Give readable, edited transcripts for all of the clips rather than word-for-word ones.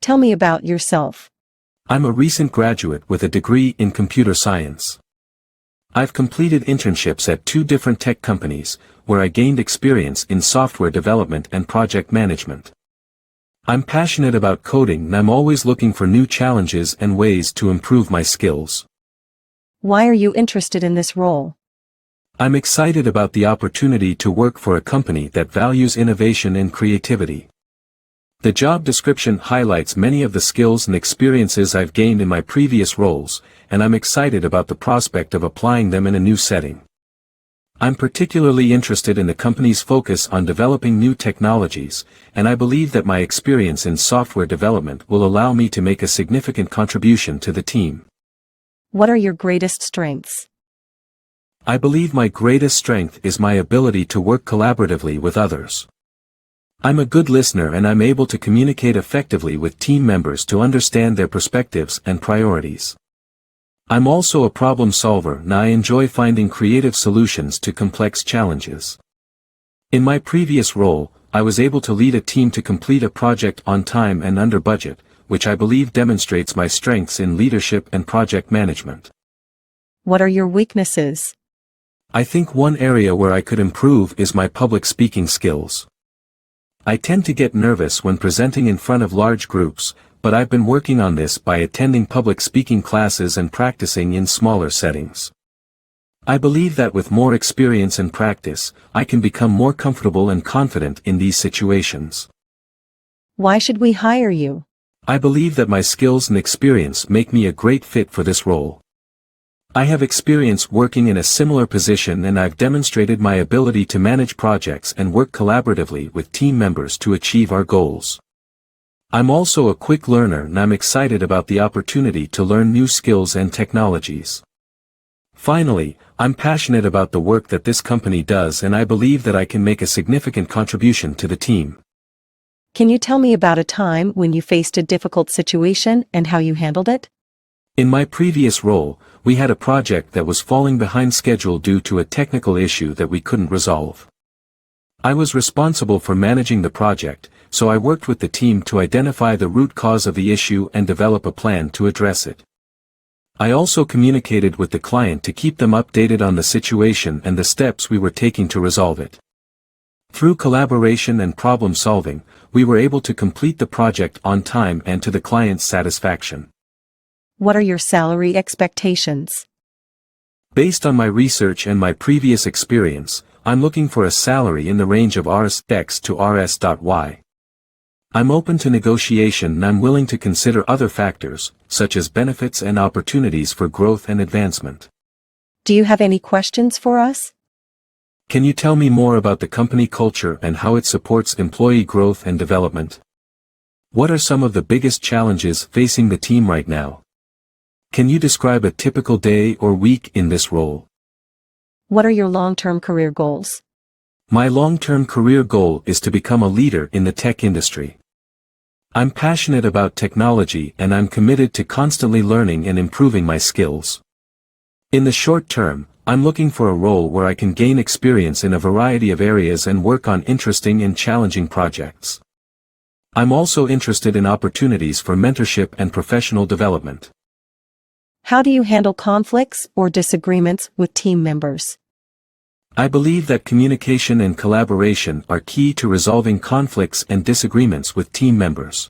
Tell me about yourself. I'm a recent graduate with a degree in computer science. I've completed internships at 2 different tech companies, where I gained experience in software development and project management. I'm passionate about coding and I'm always looking for new challenges and ways to improve my skills. Why are you interested in this role? I'm excited about the opportunity to work for a company that values innovation and creativity. The job description highlights many of the skills and experiences I've gained in my previous roles, and I'm excited about the prospect of applying them in a new setting. I'm particularly interested in the company's focus on developing new technologies, and I believe that my experience in software development will allow me to make a significant contribution to the team. What are your greatest strengths? I believe my greatest strength is my ability to work collaboratively with others. I'm a good listener and I'm able to communicate effectively with team members to understand their perspectives and priorities. I'm also a problem solver and I enjoy finding creative solutions to complex challenges. In my previous role, I was able to lead a team to complete a project on time and under budget, which I believe demonstrates my strengths in leadership and project management. What are your weaknesses? I think one area where I could improve is my public speaking skills. I tend to get nervous when presenting in front of large groups, but I've been working on this by attending public speaking classes and practicing in smaller settings. I believe that with more experience and practice, I can become more comfortable and confident in these situations. Why should we hire you? I believe that my skills and experience make me a great fit for this role. I have experience working in a similar position and I've demonstrated my ability to manage projects and work collaboratively with team members to achieve our goals. I'm also a quick learner and I'm excited about the opportunity to learn new skills and technologies. Finally, I'm passionate about the work that this company does and I believe that I can make a significant contribution to the team. Can you tell me about a time when you faced a difficult situation and how you handled it? In my previous role, we had a project that was falling behind schedule due to a technical issue that we couldn't resolve. I was responsible for managing the project, so I worked with the team to identify the root cause of the issue and develop a plan to address it. I also communicated with the client to keep them updated on the situation and the steps we were taking to resolve it. Through collaboration and problem solving, we were able to complete the project on time and to the client's satisfaction. What are your salary expectations? Based on my research and my previous experience, I'm looking for a salary in the range of Rs.X to Rs.Y. I'm open to negotiation and I'm willing to consider other factors, such as benefits and opportunities for growth and advancement. Do you have any questions for us? Can you tell me more about the company culture and how it supports employee growth and development? What are some of the biggest challenges facing the team right now? Can you describe a typical day or week in this role? What are your long-term career goals? My long-term career goal is to become a leader in the tech industry. I'm passionate about technology and I'm committed to constantly learning and improving my skills. In the short term, I'm looking for a role where I can gain experience in a variety of areas and work on interesting and challenging projects. I'm also interested in opportunities for mentorship and professional development. How do you handle conflicts or disagreements with team members? I believe that communication and collaboration are key to resolving conflicts and disagreements with team members.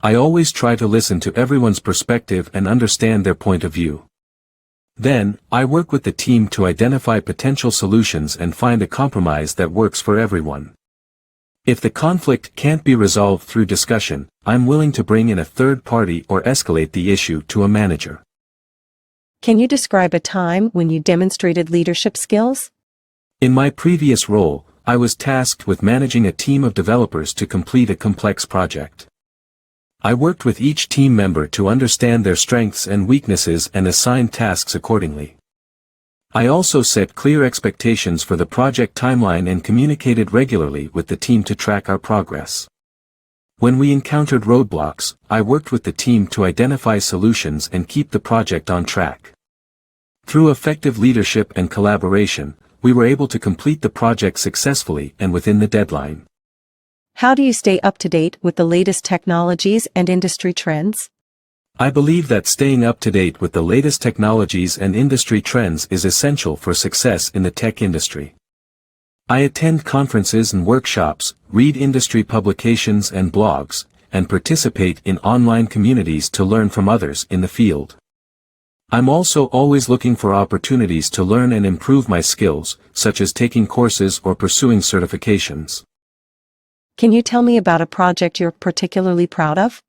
I always try to listen to everyone's perspective and understand their point of view. Then, I work with the team to identify potential solutions and find a compromise that works for everyone. If the conflict can't be resolved through discussion, I'm willing to bring in a third party or escalate the issue to a manager. Can you describe a time when you demonstrated leadership skills? In my previous role, I was tasked with managing a team of developers to complete a complex project. I worked with each team member to understand their strengths and weaknesses and assign tasks accordingly. I also set clear expectations for the project timeline and communicated regularly with the team to track our progress. When we encountered roadblocks, I worked with the team to identify solutions and keep the project on track. Through effective leadership and collaboration, we were able to complete the project successfully and within the deadline. How do you stay up to date with the latest technologies and industry trends? I believe that staying up to date with the latest technologies and industry trends is essential for success in the tech industry. I attend conferences and workshops, read industry publications and blogs, and participate in online communities to learn from others in the field. I'm also always looking for opportunities to learn and improve my skills, such as taking courses or pursuing certifications. Can you tell me about a project you're particularly proud of?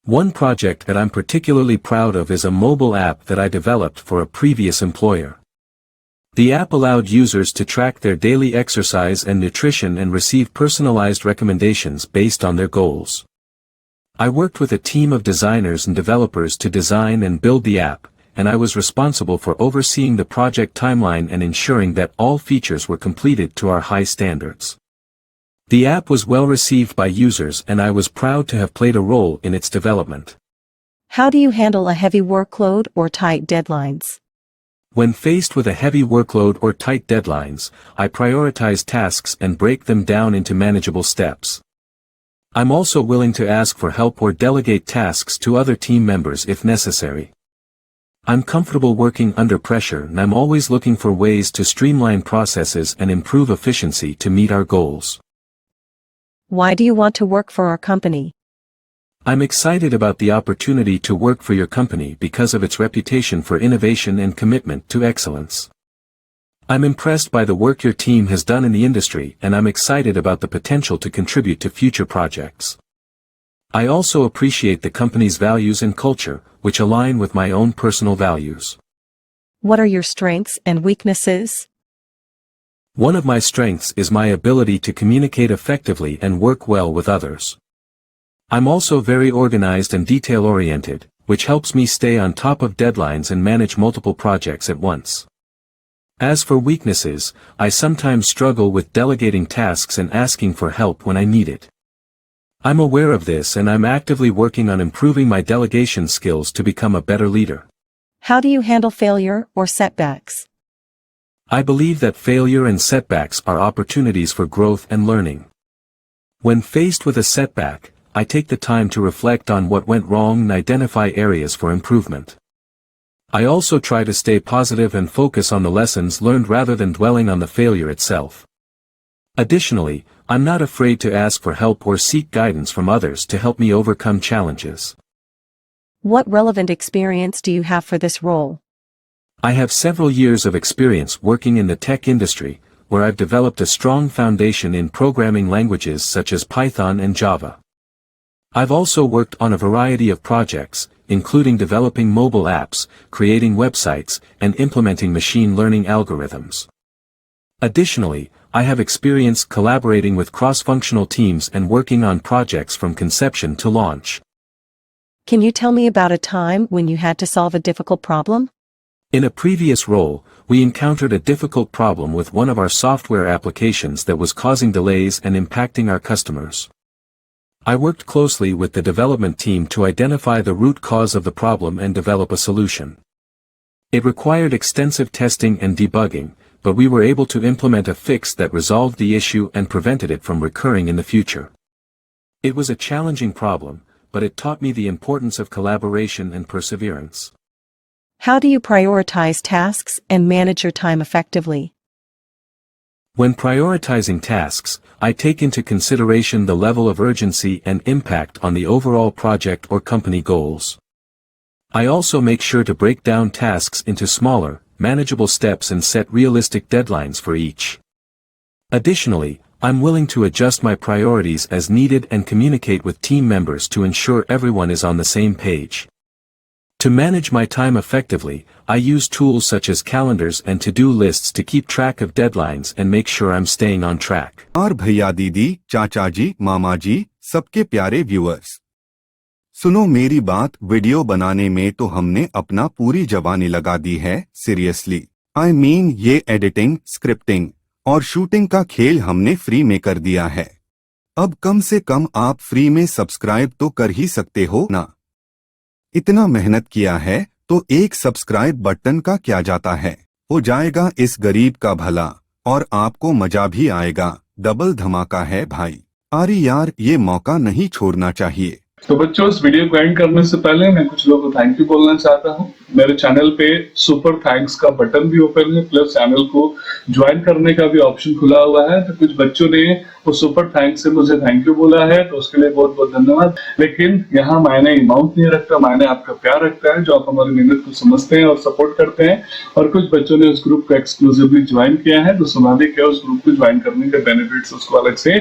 One project that I'm particularly proud of is a mobile app that I developed for a previous employer. The app allowed users to track their daily exercise and nutrition and receive personalized recommendations based on their goals. I worked with a team of designers and developers to design and build the app, and I was responsible for overseeing the project timeline and ensuring that all features were completed to our high standards. The app was well received by users and I was proud to have played a role in its development. How do you handle a heavy workload or tight deadlines? When faced with a heavy workload or tight deadlines, I prioritize tasks and break them down into manageable steps. I'm also willing to ask for help or delegate tasks to other team members if necessary. I'm comfortable working under pressure and I'm always looking for ways to streamline processes and improve efficiency to meet our goals. Why do you want to work for our company? I'm excited about the opportunity to work for your company because of its reputation for innovation and commitment to excellence. I'm impressed by the work your team has done in the industry and I'm excited about the potential to contribute to future projects. I also appreciate the company's values and culture, which align with my own personal values. What are your strengths and weaknesses? One of my strengths is my ability to communicate effectively and work well with others. I'm also very organized and detail-oriented, which helps me stay on top of deadlines and manage multiple projects at once. As for weaknesses, I sometimes struggle with delegating tasks and asking for help when I need it. I'm aware of this and I'm actively working on improving my delegation skills to become a better leader. How do you handle failure or setbacks? I believe that failure and setbacks are opportunities for growth and learning. When faced with a setback, I take the time to reflect on what went wrong and identify areas for improvement. I also try to stay positive and focus on the lessons learned rather than dwelling on the failure itself. Additionally, I'm not afraid to ask for help or seek guidance from others to help me overcome challenges. What relevant experience do you have for this role? I have several years of experience working in the tech industry, where I've developed a strong foundation in programming languages such as Python and Java. I've also worked on a variety of projects, including developing mobile apps, creating websites, and implementing machine learning algorithms. Additionally, I have experience collaborating with cross-functional teams and working on projects from conception to launch. Can you tell me about a time when you had to solve a difficult problem? In a previous role, we encountered a difficult problem with one of our software applications that was causing delays and impacting our customers. I worked closely with the development team to identify the root cause of the problem and develop a solution. It required extensive testing and debugging, but we were able to implement a fix that resolved the issue and prevented it from recurring in the future. It was a challenging problem, but it taught me the importance of collaboration and perseverance. How do you prioritize tasks and manage your time effectively? When prioritizing tasks, I take into consideration the level of urgency and impact on the overall project or company goals. I also make sure to break down tasks into smaller, manageable steps and set realistic deadlines for each. Additionally, I'm willing to adjust my priorities as needed and communicate with team members to ensure everyone is on the same page. To manage my time effectively, I use tools such as calendars and to-do lists to keep track of deadlines and make sure I'm staying on track. और भैया दीदी चाचा जी मामा जी सबके प्यारे viewers, सुनो मेरी बात, video बनाने में तो हमने अपना पूरी जवानी लगा दी है, सीरियसली आई मीन ये एडिटिंग, स्क्रिप्टिंग और शूटिंग का खेल हमने फ्री में कर दिया है। अब कम से कम आप फ्री में सब्सक्राइब तो कर ही सकते हो ना। इतना मेहनत किया है तो एक सब्सक्राइब बटन का क्या जाता है, हो जाएगा इस गरीब का भला और आपको मजा भी आएगा। डबल धमाका है भाई। अरे यार, ये मौका नहीं छोड़ना चाहिए। तो बच्चों, इस वीडियो को एंड करने से पहले मैं कुछ लोगों को थैंक यू बोलना चाहता हूँ। मेरे चैनल पे सुपर थैंक्स का बटन भी ओपन है, प्लस चैनल को ज्वाइन करने का भी ऑप्शन खुला हुआ है। तो कुछ बच्चों ने वो सुपर थैंक्स से मुझे थैंक यू बोला है, तो उसके लिए बहुत बहुत धन्यवाद। लेकिन यहाँ मायने अमाउंट नहीं रखता, मायने आपका प्यार रखता है, जो आप हमारी मेहनत को समझते हैं और सपोर्ट करते हैं। और कुछ बच्चों ने उस ग्रुप को एक्सक्लूसिवली ज्वाइन किया है, तो स्वाभाविक है उस ग्रुप को ज्वाइन करने के बेनिफिट्स उसको अलग से